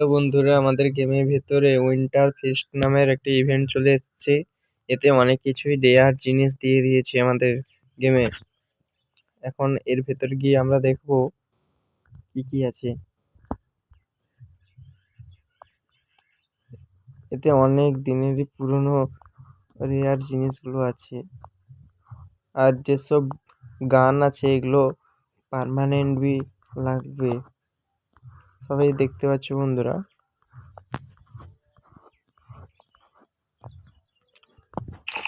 তো বন্ধুরা, আমাদের গেমের ভেতরে উইন্টার ফেস্ট নামের একটা ইভেন্ট চলে এসেছে। এতে অনেক কিছুই রেয়ার জিনিস দিয়ে দিয়েছে আমাদের গেমে। এখন এর ভেতর গিয়ে আমরা দেখবো কি কি আছে। এতে অনেক দিনেরই পুরনো রেয়ার জিনিসগুলো আছে। আর যেসব গান আছে এগুলো পার্মানেন্টলি লাগবে। সবাই দেখতে পাচ্ছ বন্ধুরা।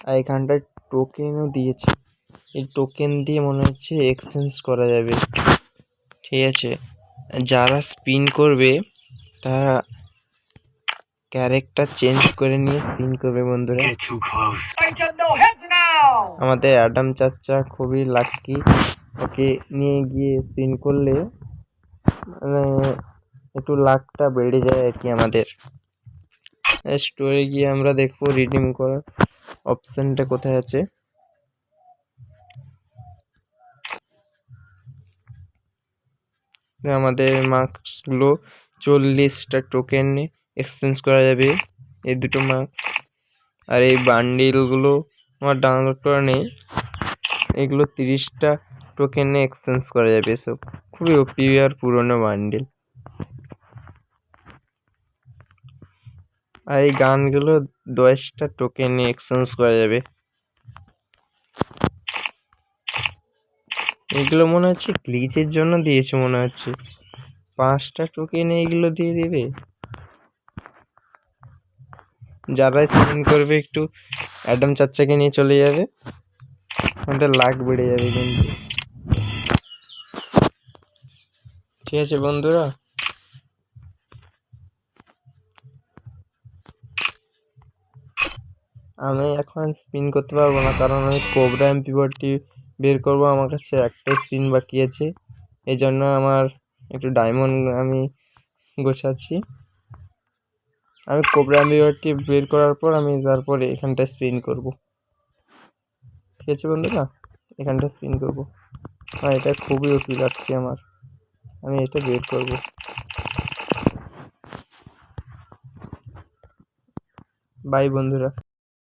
আর এখানটায় টোকেনও দিয়েছে। এই টোকেন দিয়ে মনে হচ্ছে এক্সচেঞ্জ করা যাবে। ঠিক আছে, যারা স্পিন করবে তারা ক্যারেক্টার চেঞ্জ করে নিয়ে স্পিন করবে বন্ধুরা। আমাদের অ্যাডাম চাচা খুবই লাকি, ওকে নিয়ে গিয়ে স্পিন করলে মানে একটু লাকটা বেড়ে যায় আর কি। আমাদের স্টোরে গিয়ে আমরা দেখবো রিডিম করার অপশনটা কোথায় আছে। আমাদের মার্কসগুলো 40টা টোকেনে এক্সচেঞ্জ করা যাবে, এই দুটো মার্কস। আর এই বান্ডিলগুলো আমার ডাউনলোড করা নেই, এগুলো 30টা টোকেনে এক্সচেঞ্জ করা যাবে। সব খুবই ওপি আর পুরনো বান্ডিল। আর এই গানগুলো 10টা টোকেনে এক্সচেঞ্জ করা যাবে। এগুলো মনে হচ্ছে গ্লিচের জন্য দিয়েছে, মনে হচ্ছে 5টা টোকেনে এগুলো দিয়ে দেবে। যারা স্পিন করবে একটু অ্যাডাম চাচাকে নিয়ে চলে যাবে, আমাদের লাক বেড়ে যাবে কিন্তু। ঠিক আছে বন্ধুরা, আমি এখন স্পিন করতে পারবো না, কারণ আমি কোবরা MP40 বের করবো। আমার কাছে একটা স্পিন বাকি আছে, এই জন্য আমার একটু ডায়মন্ড আমি গোছাচ্ছি। আমি কোবরা MP40 বের করার পর আমি তারপরে এখানটা স্পিন করব। ঠিক আছে বন্ধুরা, এখানটা স্পিন করব। আর এটা খুবই ওপি লাগছে আমার, আমি এটা বের করব। বাই বন্ধুরা।